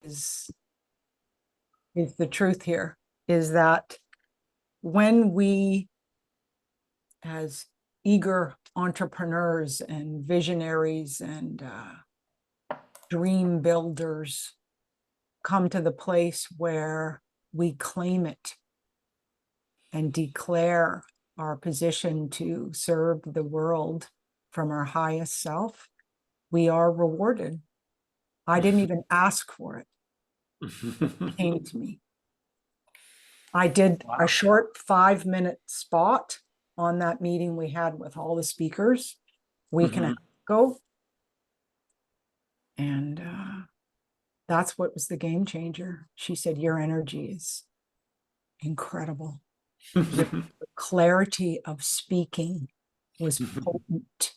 is the truth here, is that when we, as eager entrepreneurs and visionaries and dream builders, come to the place where we claim it and declare our position to serve the world from our highest self, we are rewarded. I didn't even ask for it. It came to me. I did a short 5-minute spot on that meeting we had with all the speakers a week and a half ago. And that's what was the game changer. She said, your energy is incredible. The clarity of speaking was potent.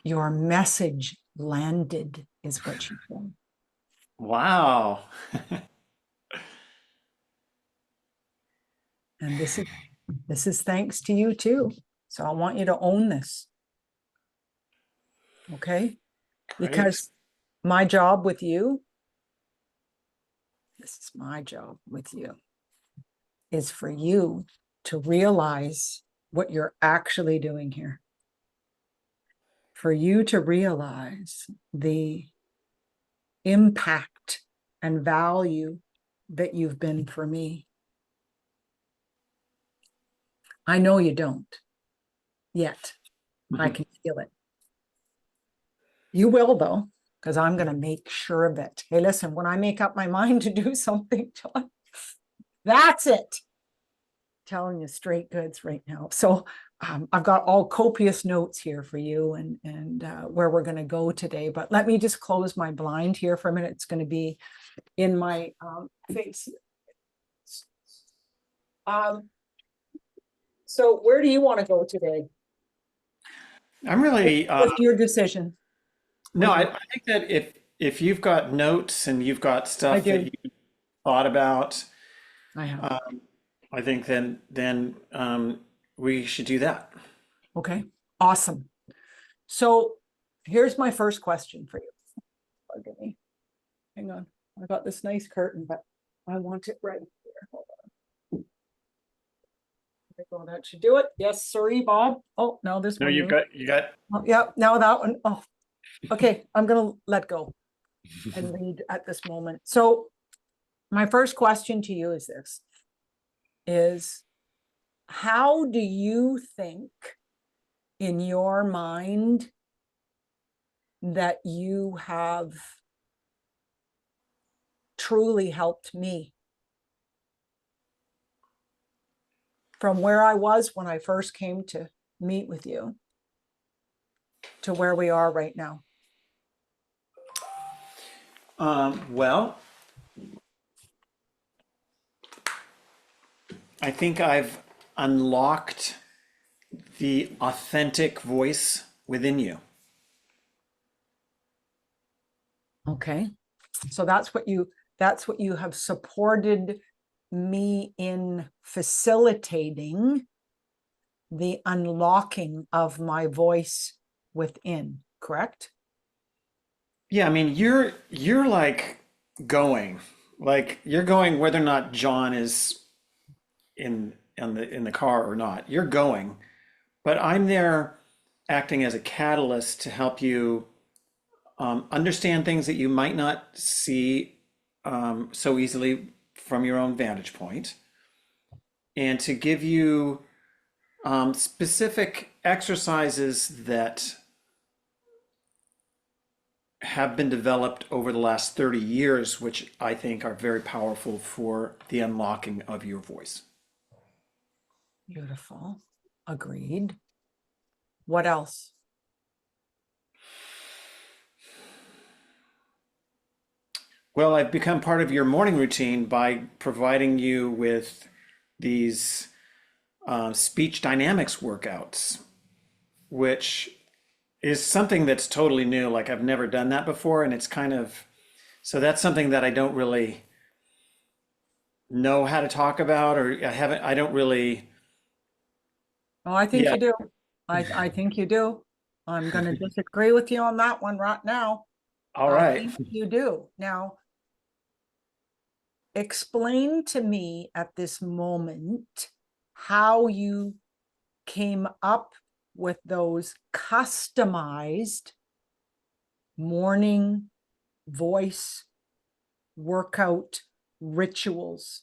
Your message landed, is what she said. Wow. And this is thanks to you too. So I want you to own this. Okay? Great. Because my job with you, this is my job with you, is for you to realize what you're actually doing here. For you to realize the impact and value that you've been for me. I know you don't yet. I can feel it. You will, though, because I'm going to make sure of it. Hey, listen, when I make up my mind to do something, John, that's it. Telling you straight goods right now. So I've got all copious notes here for you and where we're going to go today. But let me just close my blind here for a minute. It's going to be in my face. So where do you want to go today? I'm really What's your decision? no, I think that if you've got notes and you've got I stuff that do. you thought about, I have. I think then we should do that. Okay. Awesome. So here's my first question for you. Forgive me. Hang on. I got this nice curtain, but I want it right here. Hold on. Well, that should do it. Yes, sorry, Bob. Oh, no, this No, one. you got Oh, yeah, now that one. Oh, okay. I'm going to let go and read at this moment. So my first question to you is this, is how do you think in your mind that you have truly helped me from where I was when I first came to meet with you to where we are right now? well, I think I've unlocked the authentic voice within you. Okay. So that's what you have supported me in facilitating the unlocking of my voice within, correct? Yeah, I mean you're like going, like you're going whether or not John is in the car or not. You're going, but I'm there acting as a catalyst to help you understand things that you might not see so easily from your own vantage point, and to give you specific exercises that have been developed over the last 30 years, which I think are very powerful for the unlocking of your voice. Beautiful. Agreed. What else? Well, I've become part of your morning routine by providing you with these speech dynamics workouts, which is something that's totally new. Like I've never done that before, and it's kind of so that's something that I don't really know how to talk about, or I don't really, Oh, I think yeah. you do. I think you do. I'm going to disagree with you on that one right now. All I right. think you do. Now, explain to me at this moment how you came up with those customized morning voice workout rituals.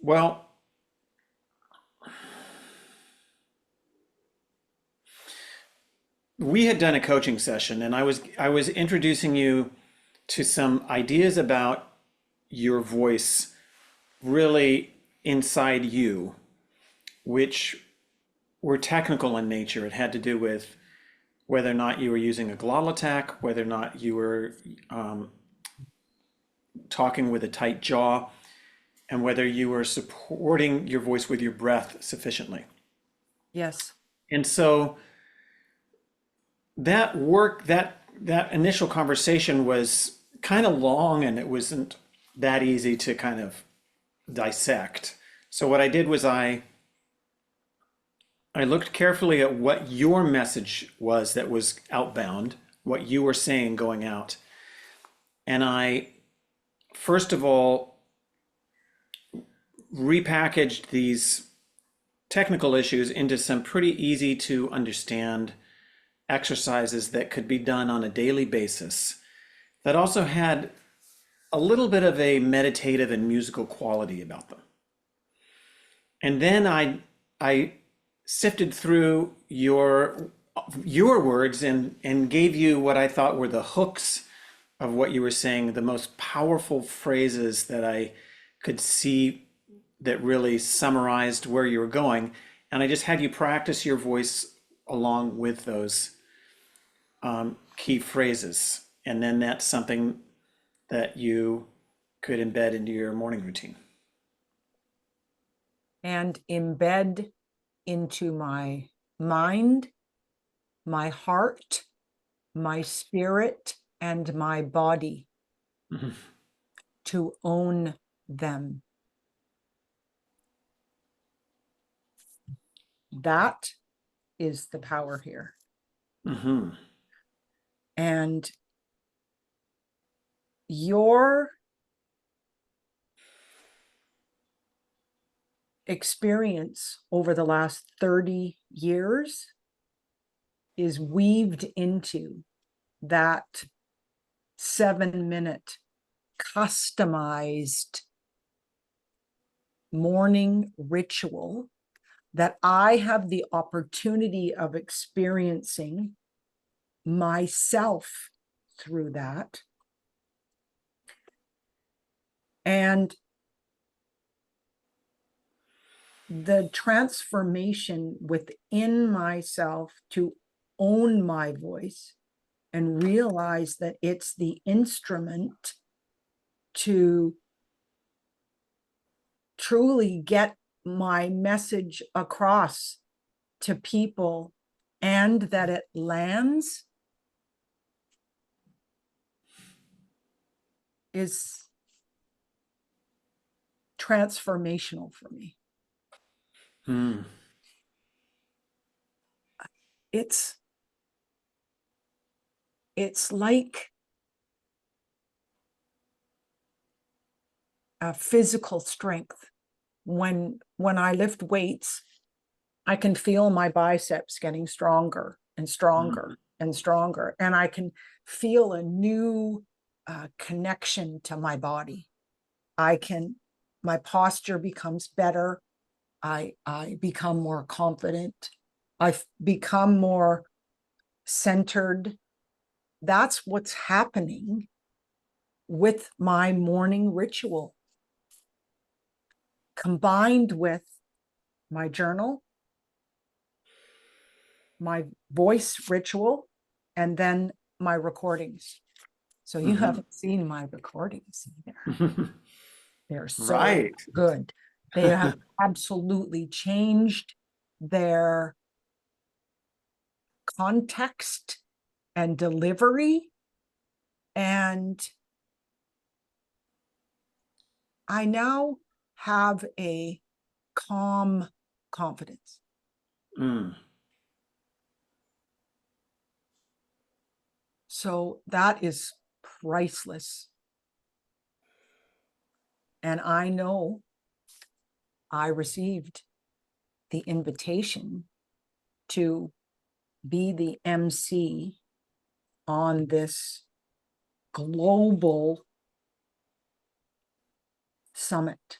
Well, we had done a coaching session and I was introducing you to some ideas about your voice really inside you, which were technical in nature. It had to do with whether or not you were using a glottal attack, whether or not you were talking with a tight jaw, and whether you were supporting your voice with your breath sufficiently. Yes. And so that work, that initial conversation was kind of long and it wasn't that easy to kind of dissect. So what I did was I looked carefully at what your message was that was outbound, what you were saying going out. And I, first of all, repackaged these technical issues into some pretty easy to understand exercises that could be done on a daily basis that also had a little bit of a meditative and musical quality about them. And then I sifted through your words and gave you what I thought were the hooks of what you were saying, the most powerful phrases that I could see that really summarized where you were going. And I just had you practice your voice along with those key phrases. And then that's something that you could embed into your morning routine. And embed into my mind, my heart, my spirit, and my body Mm-hmm. to own them. That is the power here. Mm-hmm. And your experience over the last 30 years is weaved into that 7-minute customized morning ritual that I have the opportunity of experiencing myself through that. And the transformation within myself to own my voice and realize that it's the instrument to truly get my message across to people and that it lands is transformational for me. Mm. It's like a physical strength. When I lift weights, I can feel my biceps getting stronger and stronger and stronger, and I can feel a new connection to my body. My posture becomes better. I become more confident. I become more centered. That's what's happening with my morning ritual, combined with my journal, my voice ritual, and then my recordings. So you haven't seen my recordings either. Mm-hmm. They're so Right. good. They have absolutely changed their context and delivery. And I now have a calm confidence. Mm. So that is priceless. And I know I received the invitation to be the MC on this global summit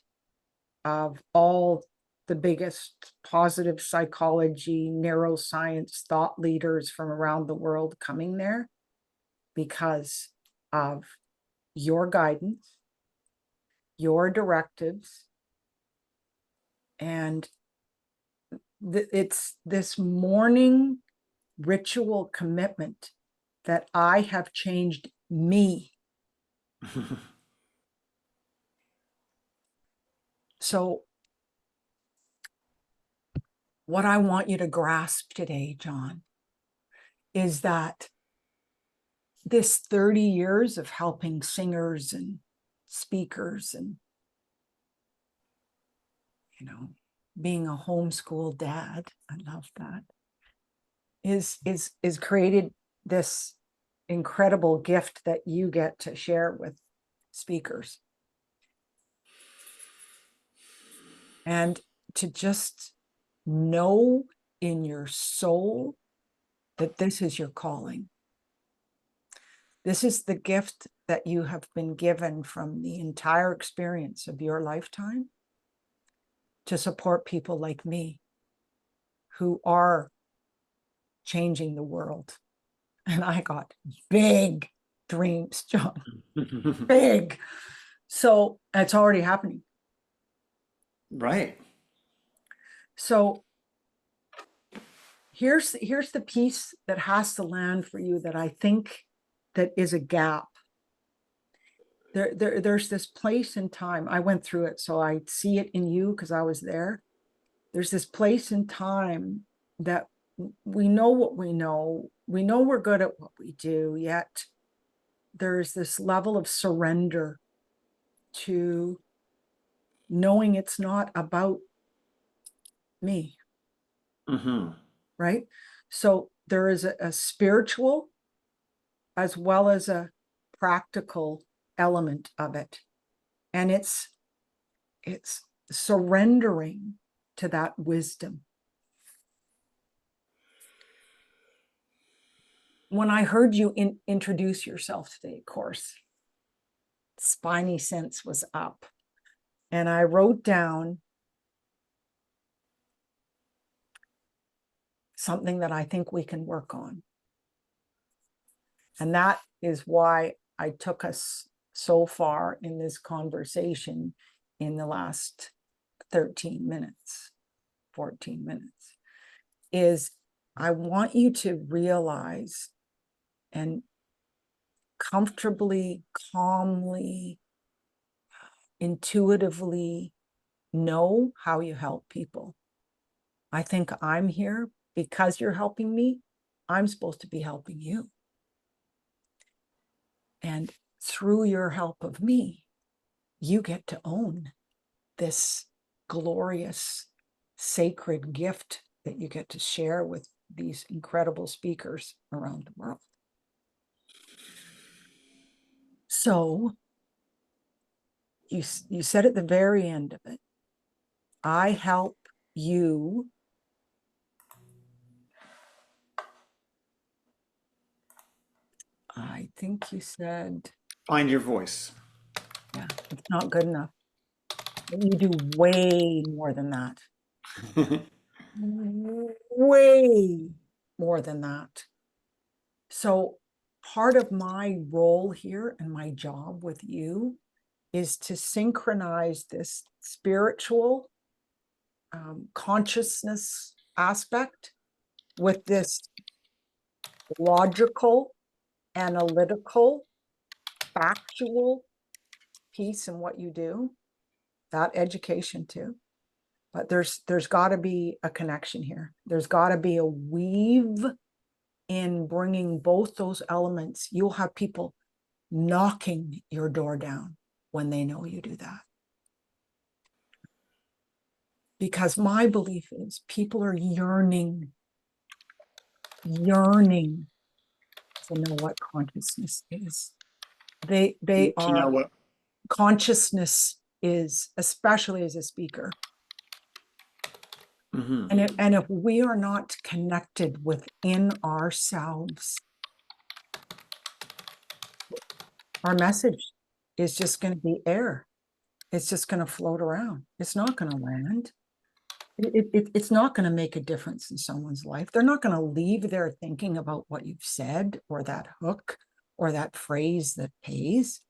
of all the biggest positive psychology, neuroscience thought leaders from around the world coming there because of your guidance, your directives, and it's this morning ritual commitment that I have changed me. So what I want you to grasp today, John, is that this 30 years of helping singers and speakers and, you know, being a homeschool dad, I love that, is created this incredible gift that you get to share with speakers. And to just know in your soul that this is your calling. This is the gift that you have been given from the entire experience of your lifetime to support people like me who are changing the world. And I got big dreams, John, big. So it's already happening. Right. So here's the piece that has to land for you that I think that is a gap. There's this place in time. I went through it, so I see it in you because I was there. There's this place in time that we know what we know. We know we're good at what we do, yet there's this level of surrender to knowing it's not about me, right? So there is a spiritual as well as a practical element of it. And it's surrendering to that wisdom. When I heard you introduce yourself today, of course, spiny sense was up. And I wrote down something that I think we can work on. And that is why I took us so far in this conversation in the last 13 minutes, 14 minutes, is I want you to realize and comfortably, calmly, intuitively know how you help people. I think I'm here because you're helping me. I'm supposed to be helping you. And through your help of me, you get to own this glorious, sacred gift that you get to share with these incredible speakers around the world. So you said at the very end of it, I help you I think you said, Find your voice. yeah, it's not good enough. You do way more than that. Way more than that. So part of my role here and my job with you is to synchronize this spiritual consciousness aspect with this logical, analytical, factual piece in what you do, that education too. But there's got to be a connection here. There's got to be a weave in bringing both those elements. You'll have people knocking your door down when they know you do that. Because my belief is people are yearning to know what consciousness is. They To know are, what. consciousness is, especially as a speaker. Mhm. And if we are not connected within ourselves, our message is just going to be air. It's just going to float around. It's not going to land. It's not going to make a difference in someone's life. They're not going to leave there thinking about what you've said or that hook or that phrase that pays.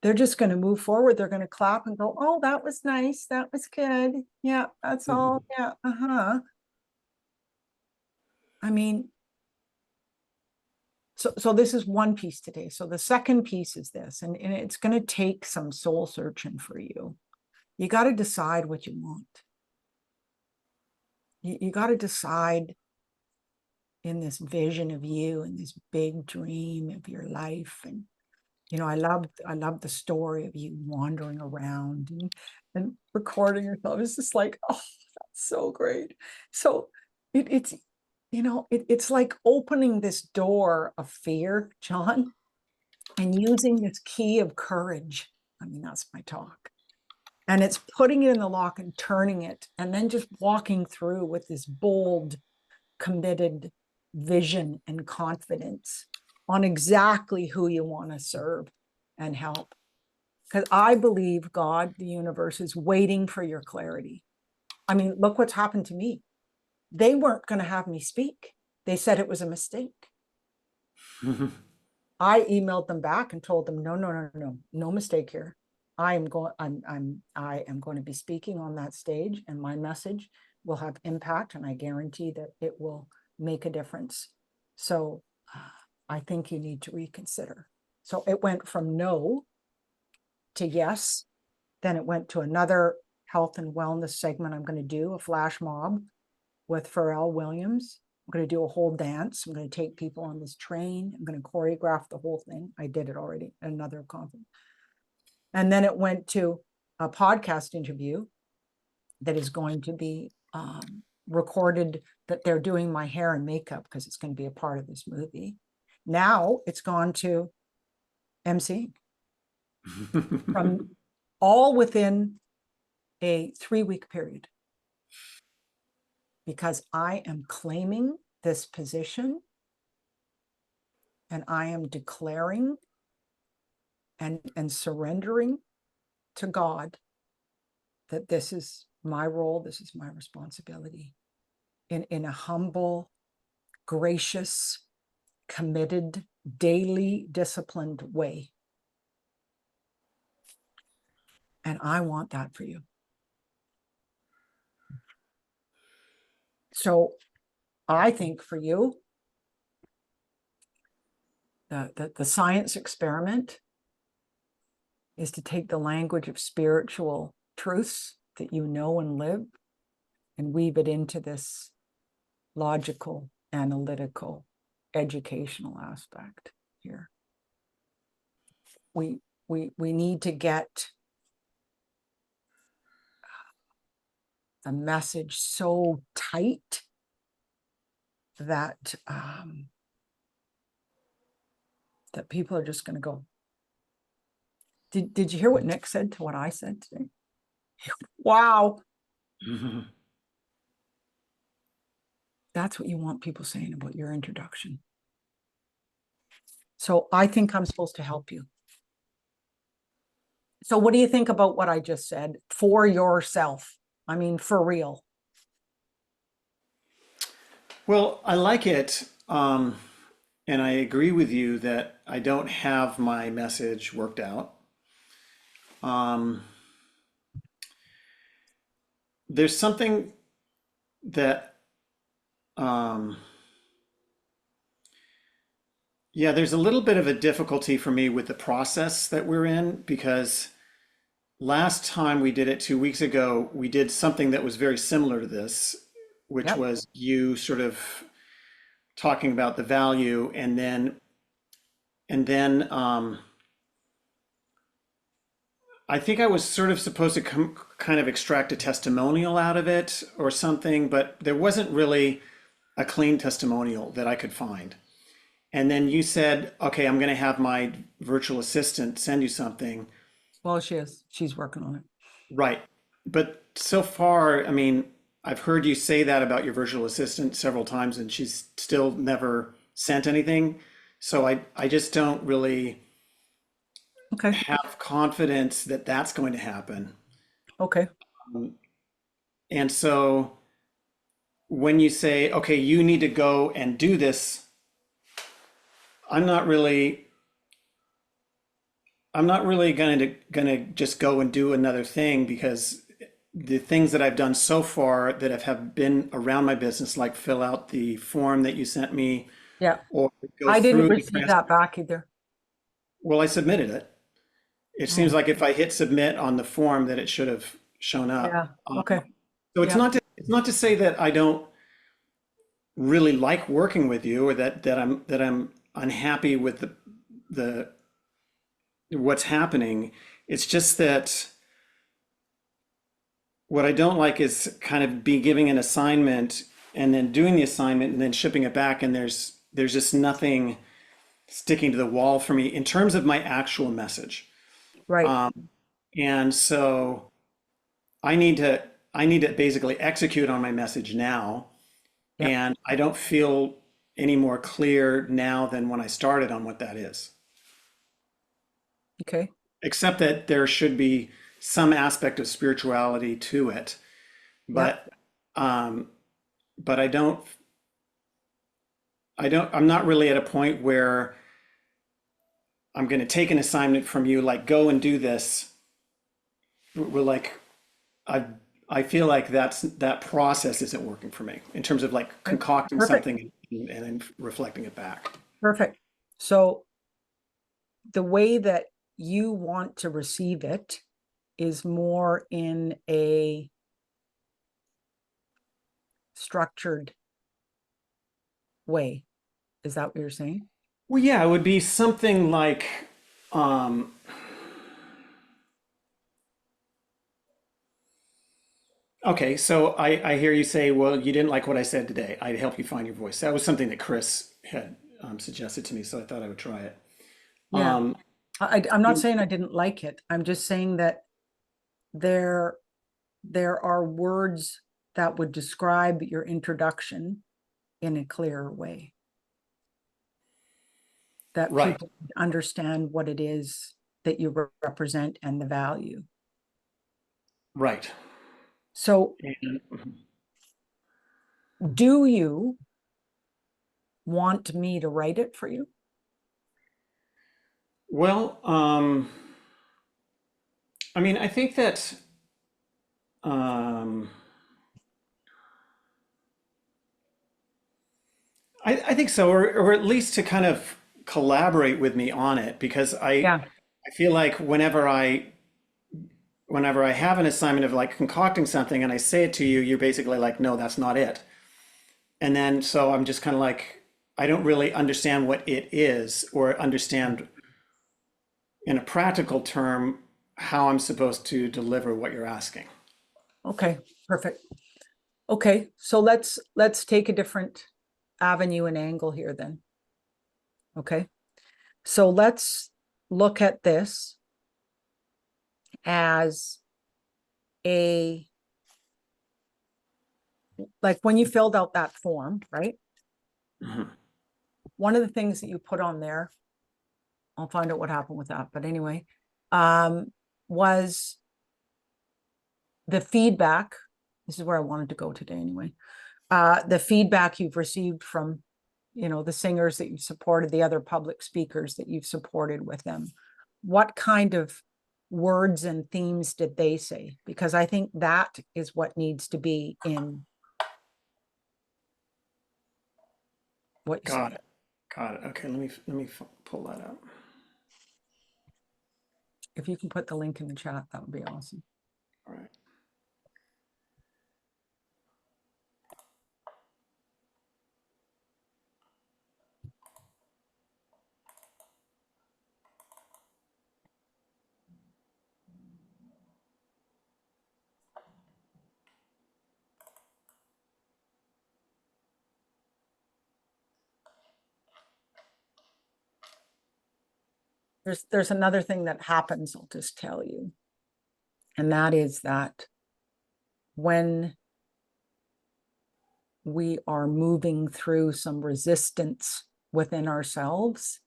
They're just going to move forward. They're going to clap and go, oh, that was nice. That was good. Yeah, that's all. Yeah, uh-huh. I mean, so this is one piece today. So the second piece is this, and it's going to take some soul searching for you. You got to decide what you want. You got to decide in this vision of you and this big dream of your life. And I love the story of you wandering around and recording yourself. It's just like, oh, that's so great. So it's it's like opening this door of fear, John, and using this key of courage. I mean, that's my talk. And it's putting it in the lock and turning it, and then just walking through with this bold, committed vision and confidence on exactly who you want to serve and help. Because I believe God, the universe, is waiting for your clarity. I mean, look what's happened to me. They weren't going to have me speak. They said it was a mistake. I emailed them back and told them, no mistake here. I am going to be speaking on that stage, and my message will have impact, and I guarantee that it will make a difference. So I think you need to reconsider. So it went from no to yes. Then it went to another health and wellness segment. I'm going to do a flash mob with Pharrell Williams. I'm going to do a whole dance. I'm going to take people on this train. I'm going to choreograph the whole thing. I did it already at another conference. And then it went to a podcast interview that is going to be recorded, that they're doing my hair and makeup because it's going to be a part of this movie. Now it's gone to MC from all within a 3-week period, because I am claiming this position and I am declaring and surrendering to God that this is my role, this is my responsibility, in a humble, gracious, committed, daily disciplined way. And I want that for you. So I think for you, the science experiment is to take the language of spiritual truths that you know and live and weave it into this logical, analytical, educational aspect here. We need to get the message so tight that that people are just going to go. Did you hear what Nick said to what I said today? Wow. That's what you want people saying about your introduction. So I think I'm supposed to help you. So what do you think about what I just said for yourself? I mean, for real. Well, I like it. And I agree with you that I don't have my message worked out. Um, there's something that, um, yeah, there's a little bit of a difficulty for me with the process that we're in, because last time we did it 2 weeks ago, we did something that was very similar to this, which Yep. was you sort of talking about the value, and then I think I was sort of supposed to kind of extract a testimonial out of it or something, but there wasn't really a clean testimonial that I could find. And then you said, okay, I'm going to have my virtual assistant send you something. Well, she is. She's working on it. Right. But so far, I mean, I've heard you say that about your virtual assistant several times, and she's still never sent anything. So I just don't really Okay. have confidence that that's going to happen. Okay. And so when you say, okay, you need to go and do this, I'm not really I'm not really gonna just go and do another thing because the things that I've done so far that have been around my business, like fill out the form that you sent me Yeah. or go I didn't through the receive trans. that back either. Well, I submitted it. It seems Oh, like if I hit submit on the form that it should have shown up. yeah. Okay. So Yeah. it's not to say that I don't really like working with you or that I'm unhappy with the what's happening. It's just that what I don't like is kind of be giving an assignment and then doing the assignment and then shipping it back and there's just nothing sticking to the wall for me in terms of my actual message. Right. And so I need to I need to basically execute on my message now, Yeah. and I don't feel any more clear now than when I started on what that is. Okay. Except that there should be some aspect of spirituality to it, Yeah. but um, but I'm not really at a point where I'm going to take an assignment from you, like go and do this. We're like, I I feel like that process isn't working for me in terms of like Okay. concocting Perfect. something and then reflecting it back. Perfect. So the way that you want to receive it is more in a structured way. Is that what you're saying? Well, yeah, it would be something like, um, okay, so I hear you say, well, you didn't like what I said today. I'd help you find your voice. That was something that Chris had suggested to me, so I thought I would try it. Yeah. Um, I'm not saying I didn't like it. I'm just saying that there there are words that would describe your introduction in a clearer way, that right, people understand what it is that you represent and the value. right. So, And, do you want me to write it for you? well, I mean, I think that um, I think so, or at least to kind of collaborate with me on it, because Yeah. I feel like whenever I have an assignment of like concocting something and I say it to you, you're basically like, no, that's not it. And then so I'm just kind of like, I don't really understand what it is or understand in a practical term how I'm supposed to deliver what you're asking. Okay. Perfect. Okay. So let's take a different avenue and angle here then. Okay. So let's look at this as a, like when you filled out that form, right? Mhm. One of the things that you put on there, I'll find out what happened with that, but anyway, um, was the feedback. This is where I wanted to go today anyway. The feedback you've received from, the singers that you've supported, the other public speakers that you've supported with them. What kind of words and themes did they say? Because I think that is what needs to be in what you Got say. it. Got it. Okay, pull that up. If you can put the link in the chat, that would be awesome. All right. there's another thing that happens, I'll just tell you. And that is that when we are moving through some resistance within ourselves,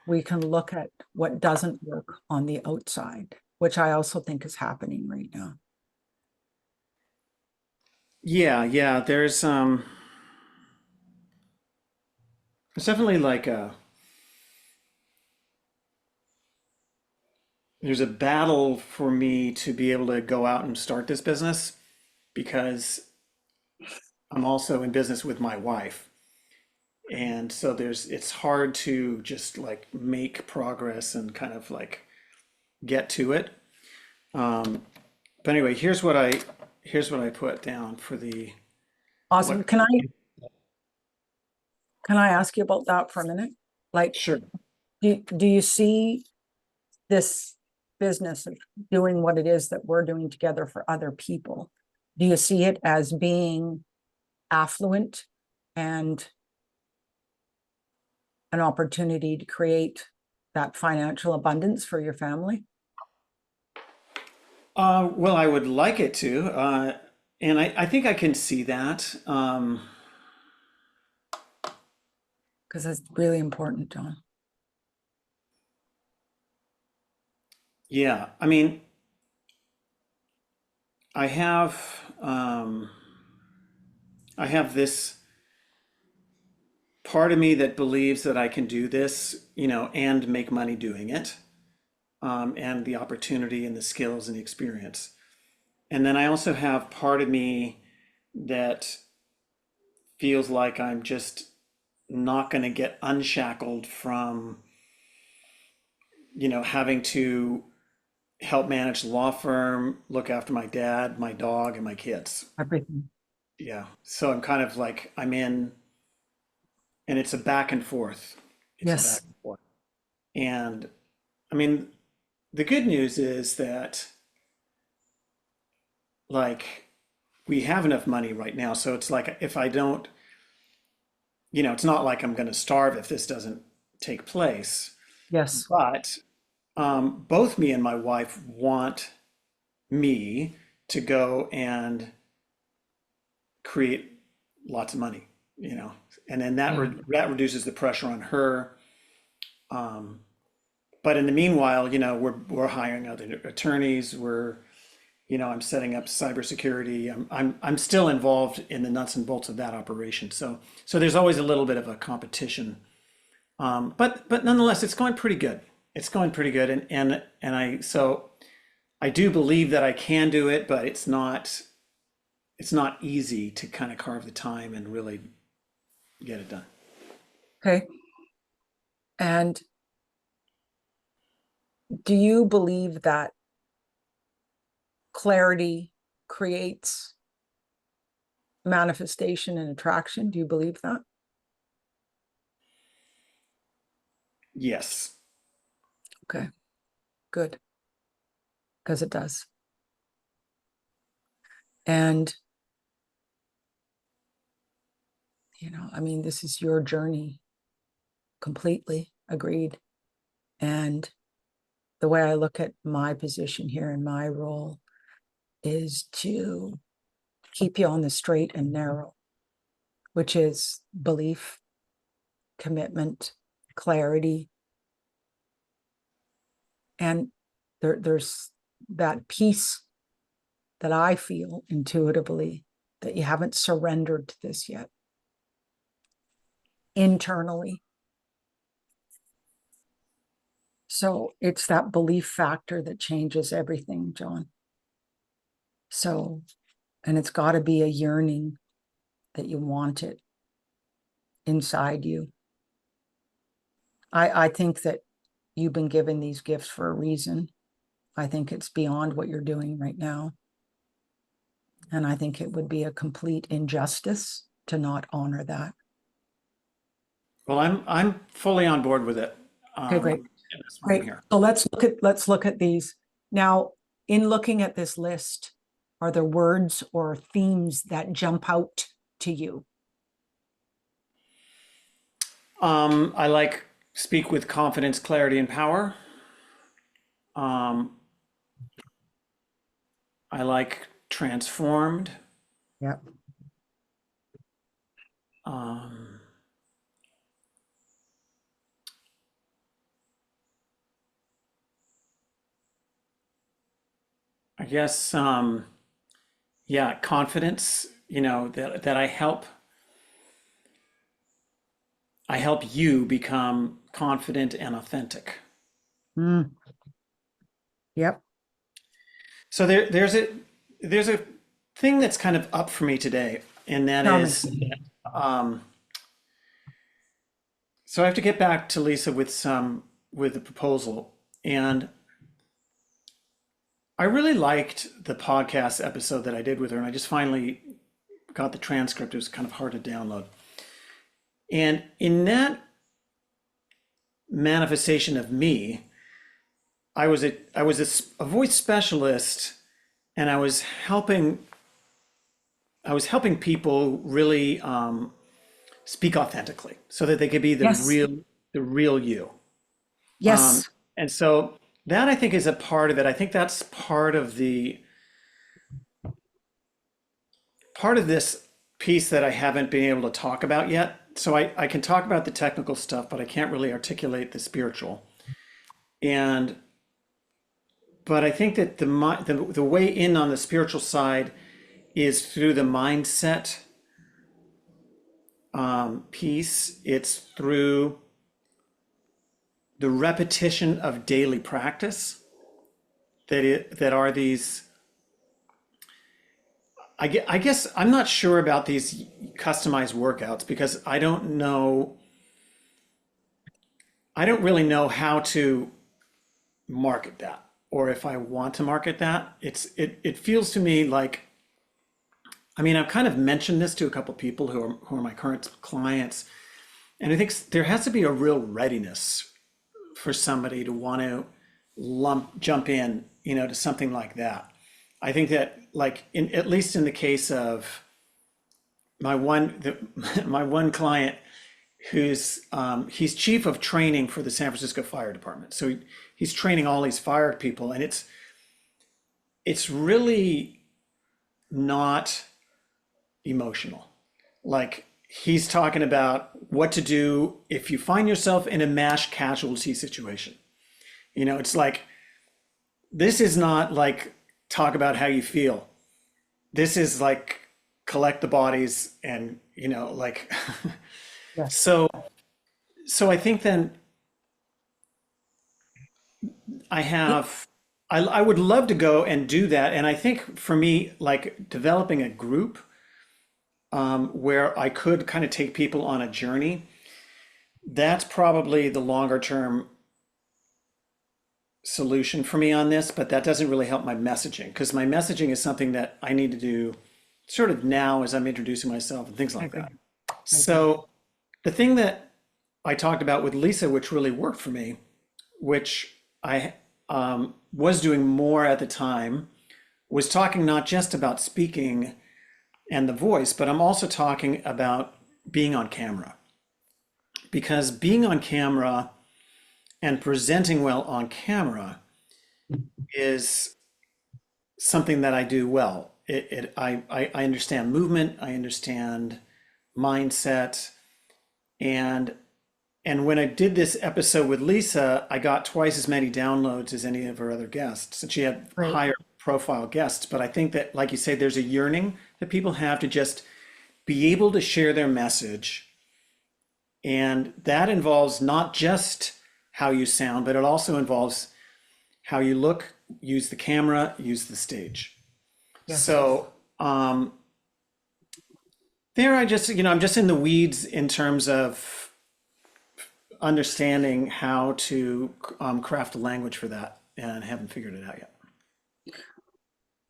we can look at what doesn't work on the outside, which I also think is happening right now. Yeah, there's definitely like there's a battle for me to be able to go out and start this business because I'm also in business with my wife. And so it's hard to just like make progress and kind of like get to it. Um, but anyway, here's what I put down for the Awesome. what. Can I ask you about that for a minute? Like, Sure. do you see this business of doing what it is that we're doing together for other people? Do you see it as being affluent and an opportunity to create that financial abundance for your family? Well, I would like it to, and I think I can see that. Because it's really important, John. Yeah, I mean, I have um, I have this part of me that believes that I can do this, and make money doing it, and the opportunity and the skills and the experience. And then I also have part of me that feels like I'm just not going to get unshackled from, having to help manage the law firm, look after my dad, my dog, and my kids. Everything. Yeah. So I'm kind of like, I'm in, and it's a back and forth. It's a back Yes. and forth. And I mean, the good news is that, like, we have enough money right now. So it's like, if I don't, it's not like I'm going to starve if this doesn't take place. Yes. But both me and my wife want me to go and create lots of money, and then Yeah. that reduces the pressure on her. Um, but in the meanwhile, we're hiring other attorneys. I'm setting up cybersecurity. I'm still involved in the nuts and bolts of that operation. So there's always a little bit of a competition. But nonetheless, it's going pretty good. It's going pretty good, and I do believe that I can do it, but it's not easy to kind of carve the time and really get it done. Okay. And do you believe that clarity creates manifestation and attraction? Do you believe that? Yes. Okay, good. Because it does. And, I mean, this is your journey. Completely agreed. And the way I look at my position here and my role is to keep you on the straight and narrow, which is belief, commitment, clarity. And there's that peace that I feel intuitively that you haven't surrendered to this yet internally. So it's that belief factor that changes everything, John. So, and it's got to be a yearning that you want it inside you. I think that you've been given these gifts for a reason. I think it's beyond what you're doing right now. And I think it would be a complete injustice to not honor that. Well, I'm fully on board with it. Okay, great. And that's why I'm Great. here. So let's look at these. Now, in looking at this list, are there words or themes that jump out to you? I like speak with confidence, clarity, and power. Um, I like transformed. Yep. Um, I guess, yeah, confidence, that I help you become confident and authentic. Mm, yep. So there's a thing that's kind of up for me today, and that Tell me. is, um, so I have to get back to Lisa with the proposal, and I really liked the podcast episode that I did with her, and I just finally got the transcript. It was kind of hard to download, and in that manifestation of me, I was a voice specialist, and I was helping people really speak authentically so that they could be Yes. the real you. Um, Yes. and so that I think is a part of it. I think that's part of this piece that I haven't been able to talk about yet. So I can talk about the technical stuff, but I can't really articulate the spiritual. And but I think that the way in on the spiritual side is through the mindset piece. It's through the repetition of daily practice that are these. I guess I'm not sure about these customized workouts because I don't know. I don't really know how to market that, or if I want to market that. It feels to me like, I mean, I've kind of mentioned this to a couple of people who are my current clients, and I think there has to be a real readiness for somebody to want to jump in, to something like that. I think that, like, at least in the case of my one client, he's chief of training for the San Francisco Fire Department. So he's training all these fire people, and it's really not emotional. Like, he's talking about what to do if you find yourself in a mass casualty situation. It's like, this is not like talk about how you feel. This is like collect the bodies and, like, Yes. so I think then I It- have, I would love to go and do that. And I think for me, like developing a group where I could kind of take people on a journey, that's probably the longer term solution for me on this, but that doesn't really help my messaging because my messaging is something that I need to do sort of now as I'm introducing myself and things I like agree. that. I agree. So the thing that I talked about with Lisa, which really worked for me, which I was doing more at the time, was talking not just about speaking and the voice, but I'm also talking about being on camera. Because being on camera and presenting well on camera is something that I do well. I understand movement, I understand mindset, and when I did this episode with Lisa, I got twice as many downloads as any of her other guests. And she had Great. higher profile guests. But I think that, like you say, there's a yearning that people have to just be able to share their message. And that involves not just how you sound, but it also involves how you look, use the camera, use the stage. Yes. So there I just, I'm just in the weeds in terms of understanding how to craft a language for that, and haven't figured it out yet.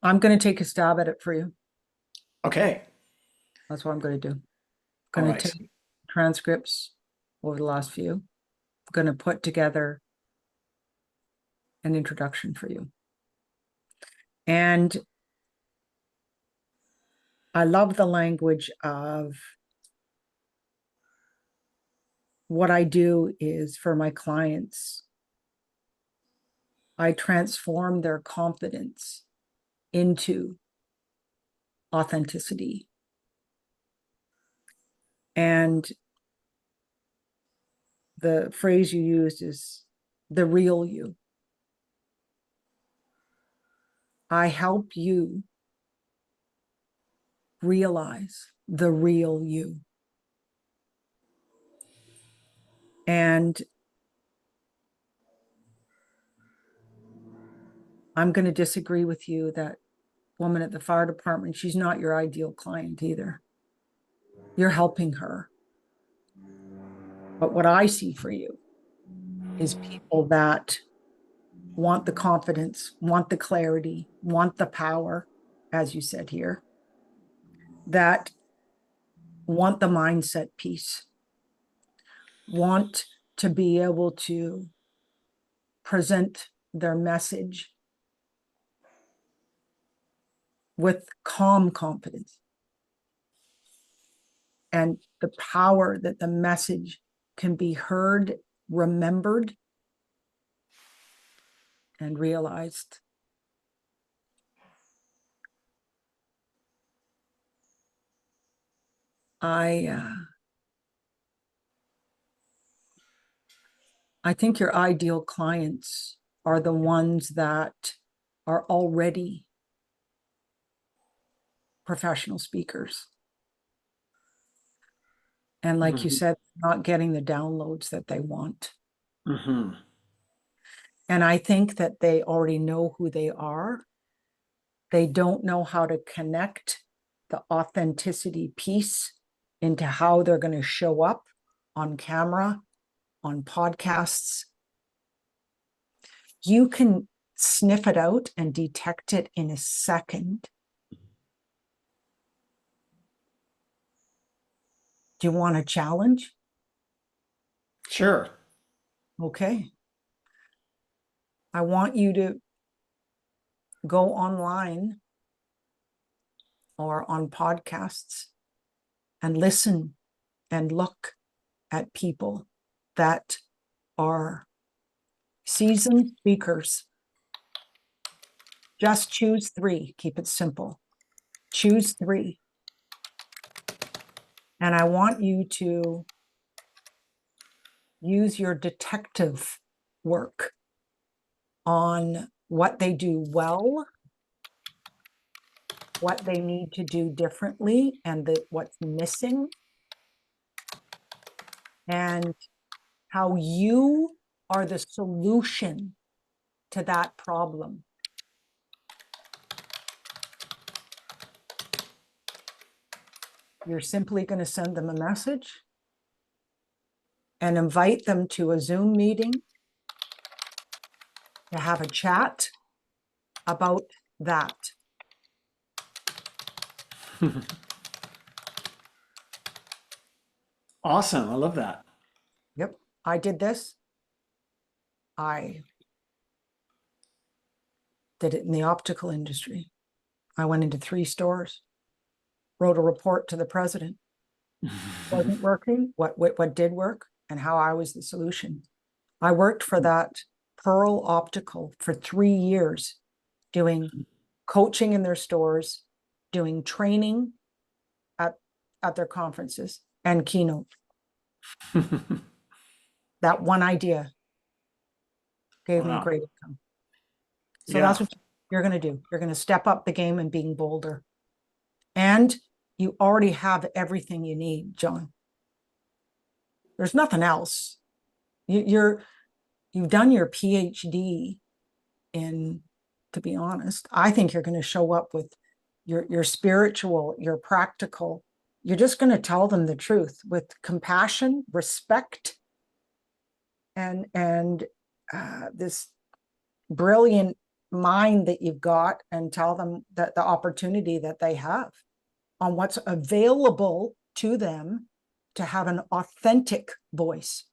I'm going to take a stab at it for you. Okay. That's what I'm going to do. I'm All going to right. take transcripts over the last few. I'm going to put together an introduction for you. And I love the language of what I do is for my clients, I transform their confidence into authenticity. And the phrase you used is the real you. I help you realize the real you. And I'm going to disagree with you that woman at the fire department, she's not your ideal client either. You're helping her. But what I see for you is people that want the confidence, want the clarity, want the power, as you said here, that want the mindset piece, want to be able to present their message with calm confidence and the power that the message can be heard, remembered, and realized. I think your ideal clients are the ones that are already professional speakers. And like you said, not getting the downloads that they want. Mm-hmm. And I think that they already know who they are. They don't know how to connect the authenticity piece into how they're going to show up on camera, on podcasts. You can sniff it out and detect it in a second. Do you want a challenge? Sure. Okay. I want you to go online or on podcasts and listen and look at people that are seasoned speakers. Just choose 3. Keep it simple. Choose 3. And I want you to use your detective work on what they do well, what they need to do differently, and what's missing, and how you are the solution to that problem. You're simply going to send them a message and invite them to a Zoom meeting to have a chat about that. Awesome. I love that. Yep, I did this. I did it in the optical industry. I went into 3 stores, wrote a report to the president. Wasn't working, what did work, and how I was the solution. I worked for that Pearl Optical for 3 years, doing coaching in their stores, doing training at their conferences and keynote. That one idea gave me Wow. great income. So Yeah. that's what you're going to do. You're going to step up the game and being bolder. And you already have everything you need, John. There's nothing else. You've done your PhD in, to be honest, I think you're going to show up with your spiritual, your practical. You're just going to tell them the truth with compassion, respect, and this brilliant mind that you've got, and tell them that the opportunity that they have on what's available to them to have an authentic voice.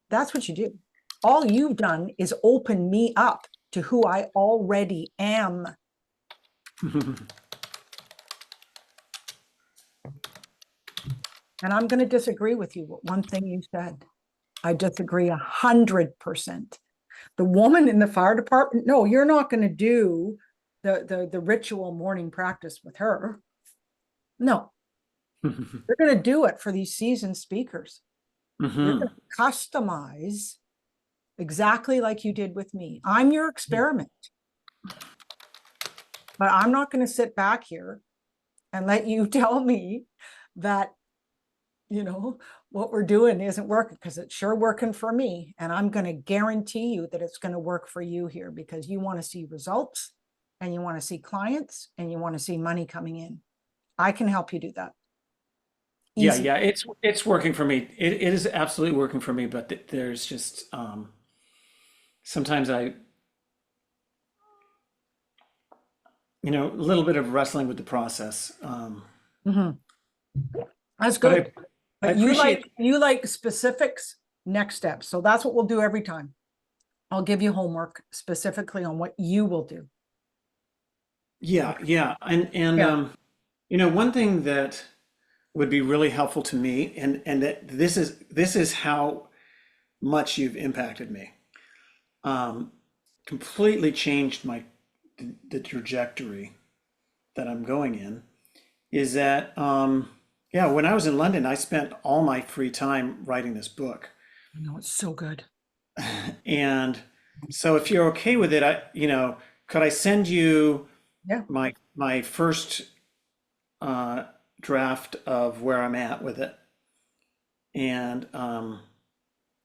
That's what you do. All you've done is open me up to who I already am. And I'm going to disagree with you. But one thing you said, I disagree 100%. The woman in the fire department, no, you're not going to do the ritual morning practice with her. No, you're going to do it for these seasoned speakers. You're Hmm. going to customize exactly like you did with me. I'm your experiment, but I'm not going to sit back here and let you tell me that, what we're doing isn't working, because it's sure working for me. And I'm going to guarantee you that it's going to work for you here, because you want to see results and you want to see clients and you want to see money coming in. I can help you do that. Yeah, Easy. yeah, it's working for me. It is absolutely working for me, but there's just sometimes a little bit of wrestling with the process. Mhm. That's But good. I But appreciate. you like specifics, next steps. So that's what we'll do every time. I'll give you homework specifically on what you will do. Yeah, Okay. yeah, and Yeah. one thing that would be really helpful to me, and that this is how much you've impacted me. Um, Completely changed the trajectory that I'm going in. Is that yeah, when I was in London, I spent all my free time writing this book. I know it's so good. And so if you're okay with it, could I send you Yeah. my first uh, draft of where I'm at with it, and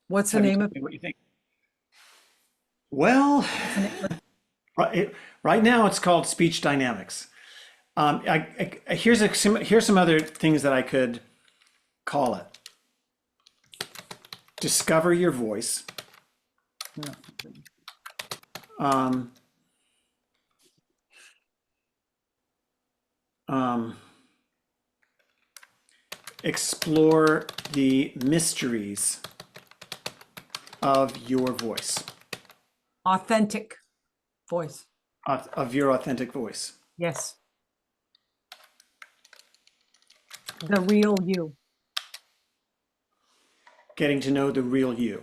What's the have you name tell of me what you think? Well, what's the name? right now it's called speech dynamics. Here's some other things that I could call it. Discover your voice. No. Um, um, Explore the mysteries of your voice, Authentic voice. of your authentic voice. Yes. The real you. Getting to know the real you,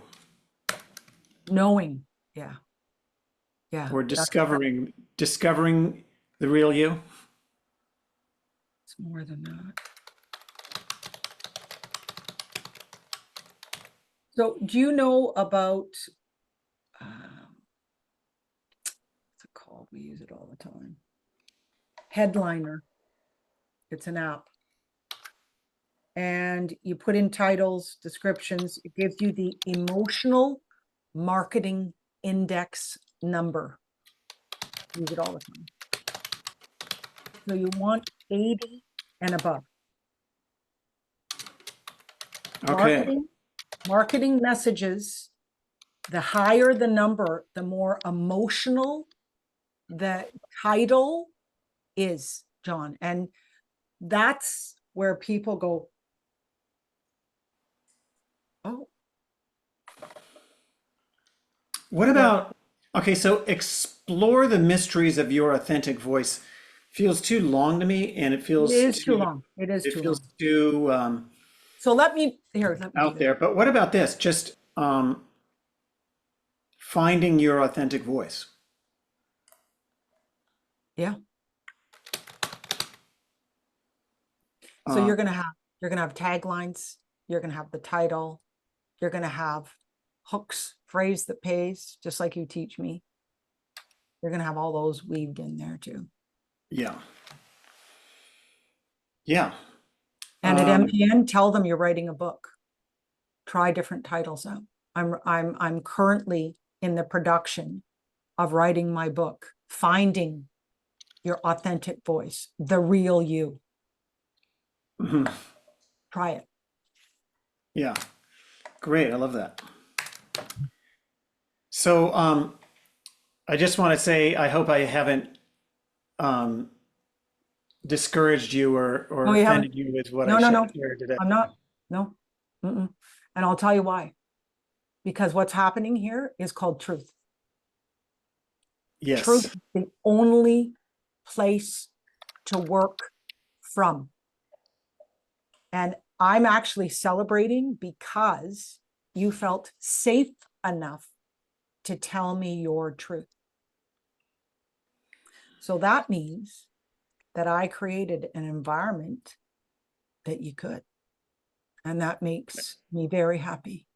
Knowing. Yeah. Yeah. or That's discovering the real you. more than that. So do you know about what's it called? We use it all the time. Headliner. It's an app. And you put in titles, descriptions. It gives you the emotional marketing index number. Use it all the time. So you want 80 and above. Okay. Marketing messages, the higher the number, the more emotional the title is, John. And that's where people go, oh, What so about, okay, so explore the mysteries of your authentic voice feels too long to me, and it is too long. It is it too feels long. too So let me do out this. there. But what about this? Just finding your authentic voice. Yeah. So Uh, you're gonna have taglines, you're gonna have the title, you're gonna have hooks, phrase that pays, just like you teach me. You're gonna have all those weaved in there too. yeah. Yeah. And at Um, MPN, tell them you're writing a book. Try different titles out. I'm currently in the production of writing my book, Finding Your Authentic Voice, the real you. mhm. Try it. Yeah. Great. I love that. So I just want to say I hope I haven't um, discouraged you or No, you haven't. offended you with what I No, no, no. shared today. I'm not. No. Mm-mm. And I'll tell you why. Because what's happening here is called truth. Truth Yes. is the only place to work from. And I'm actually celebrating because you felt safe enough to tell me your truth. So that means that I created an environment that you could. And that makes me very happy.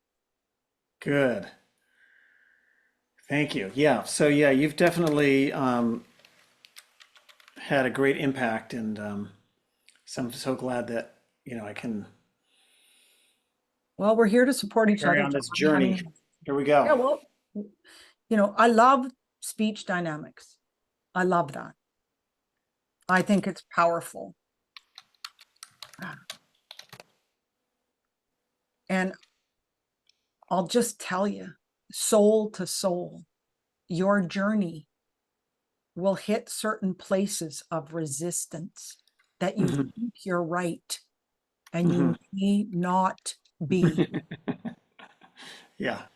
Good. Thank you. Yeah. So yeah, you've definitely had a great impact, and so I'm so glad that I can Well, we're here to support each carry other, on this John. I journey. mean, Here we yeah, go. well, I love speech dynamics. I love that. I think it's powerful. And I'll just tell you, soul to soul, your journey will hit certain places of resistance that you Hmm. think you're right and Hmm. you may not be, Yeah.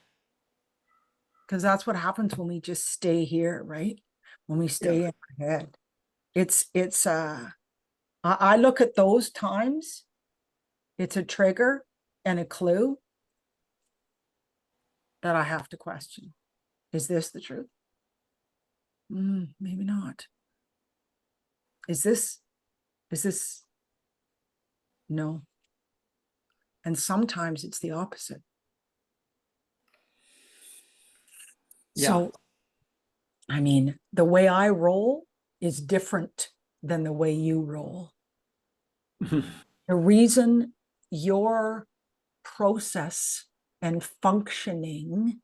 because that's what happens when we just stay here, right? When we Yeah. stay in our head. I look at those times, it's a trigger and a clue that I have to question. Is this the truth? Maybe not. Is this no? And sometimes it's the opposite. Yeah. So, I mean, the way I roll is different than the way you roll. The reason your process and functioning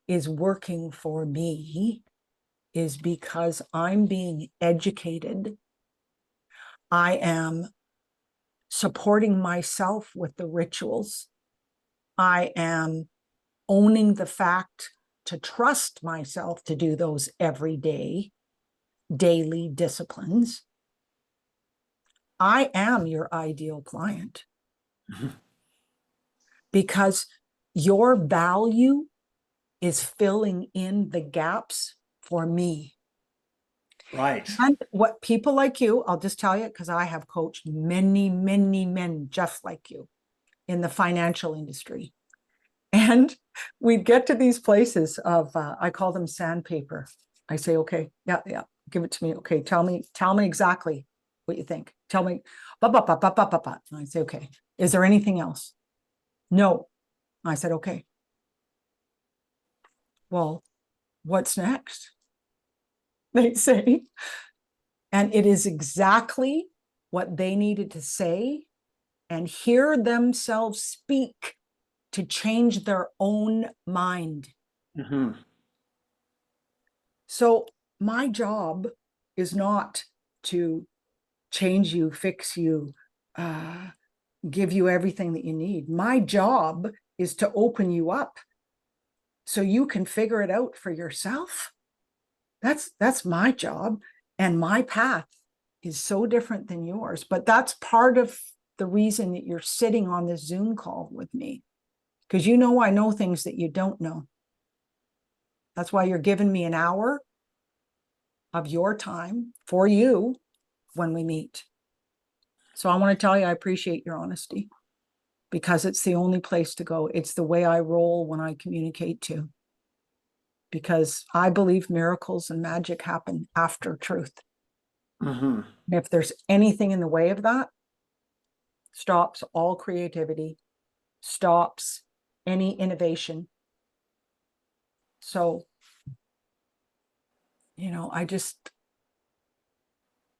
is working for me is because I'm being educated. I am supporting myself with the rituals. I am owning the fact to trust myself to do those everyday, daily disciplines. I am your ideal client because your value is filling in the gaps for me. Right. And what people like you, I'll just tell you, because I have coached many, many men just like you in the financial industry. And we'd get to these places of, I call them sandpaper. I say, okay, yeah, give it to me. Okay, tell me exactly what you think. Tell me, and I say, okay, is there anything else? No. I said, okay, well, what's next? They say, and it is exactly what they needed to say and hear themselves speak to change their own mind. Hmm. So my job is not to change you, fix you, uh, give you everything that you need. My job is to open you up so you can figure it out for yourself. That's my job, and my path is so different than yours. But that's part of the reason that you're sitting on this Zoom call with me, because I know things that you don't know. That's why you're giving me an hour of your time for you when we meet. So I want to tell you, I appreciate your honesty because it's the only place to go. It's the way I roll when I communicate too, because I believe miracles and magic happen after truth. Hmm. And if there's anything in the way of that, stops all creativity, stops any innovation. So,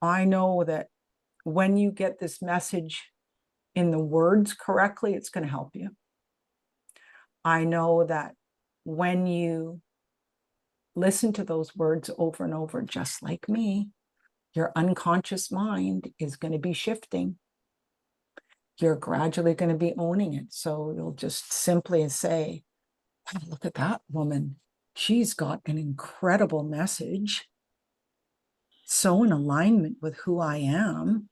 I know that when you get this message in the words correctly, it's going to help you. I know that when you listen to those words over and over, just like me, your unconscious mind is going to be shifting. You're gradually going to be owning it. So you'll just simply say, wow, look at that woman. She's got an incredible message. So in alignment with who I am.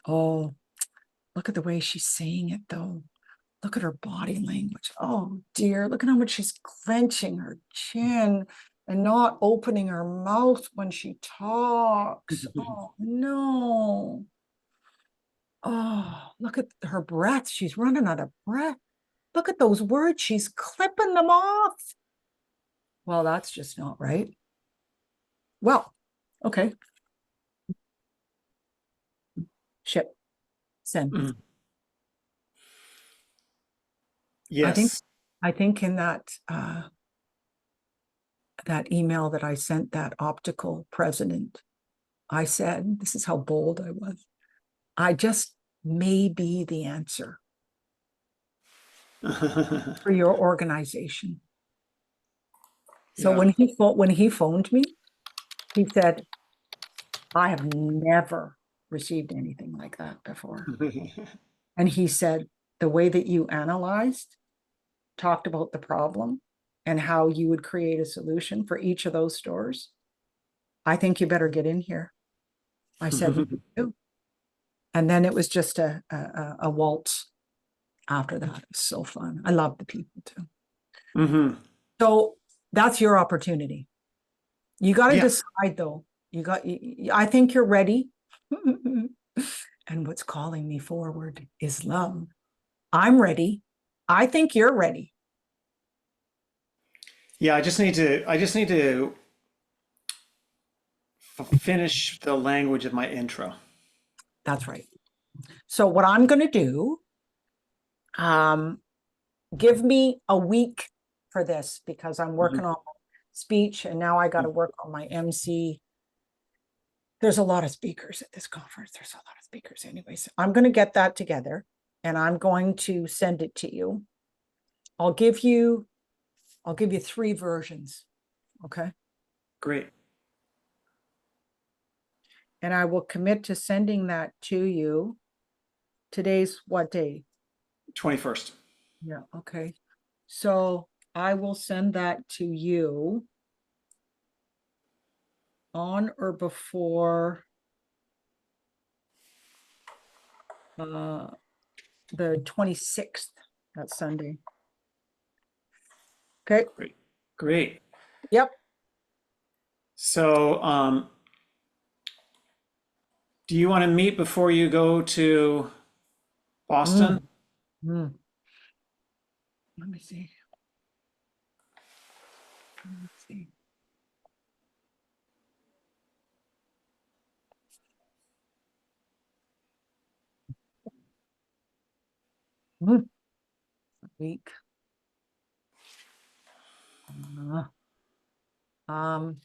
Oh, look at the way she's saying it, though. Look at her body language. Oh, dear. Look at how much she's clenching her chin and not opening her mouth when she talks. Oh, no. Oh, look at her breath. She's running out of breath. Look at those words. She's clipping them off. Well, that's just not right. Well, okay. Ship. Send. Mm. I think Yes. I think in that email that I sent that optical president, I said, this is how bold I was. I just may be the answer for your organization. So Yeah. when he phoned me, he said, I have never received anything like that before. And he said, the way that you analyzed, talked about the problem and how you would create a solution for each of those stores, I think you better get in here. I said, me too. And then it was just a waltz after that. It was so fun. I love the people too. Hmm. So that's your opportunity. You got to Yeah. decide though. I think you're ready. And what's calling me forward is love. I'm ready. I think you're ready. Yeah. I just need to finish the language of my intro. That's right. So what I'm going to do, um, give me a week for this because I'm working on speech and now I got to work on my MC. There's a lot of speakers at this conference. There's a lot of speakers anyways. I'm going to get that together and I'm going to send it to you. I'll give you 3 versions. Okay. Great. And I will commit to sending that to you. Today's what day? 21st. Yeah. Okay. So I will send that to you on or before the 26th, that's Sunday. Okay. Great. Great. Yep. So, do you want to meet before you go to Boston? Mm. Let me see. Let me see. Mm. Week. Um,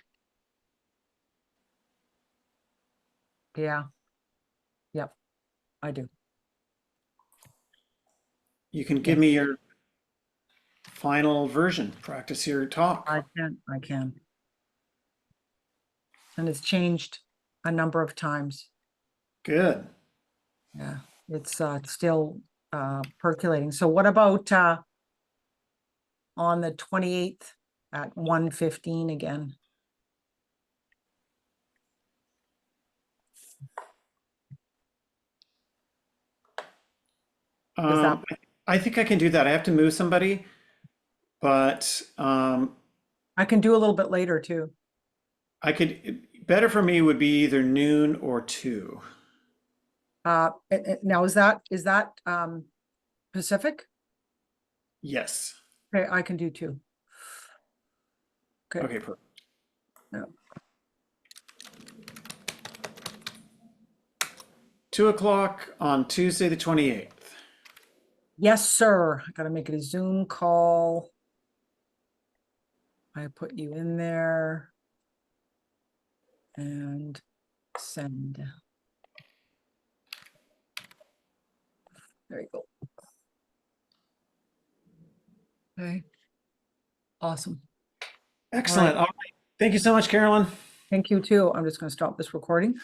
yeah. Yep, I do. You can give Okay. me your final version. Practice your talk. I can. And it's changed a number of times. Good. Yeah, it's still percolating. So what about on the 28th at 1:15 again? Does that, Um, I think I can do that. I have to move somebody, but I can do a little bit later too. I could, better for me would be either noon or 2. Now is that Pacific? Yes. Okay, I can do 2. Okay. Okay, perfect. Yeah. 2 o'clock on Tuesday, the 28th. Yes, sir. I gotta make it a Zoom call. I put you in there and send. There you go. Okay. Awesome. All right. Excellent. All right. Thank you so much, Carolyn. Thank you too. I'm just going to stop this recording.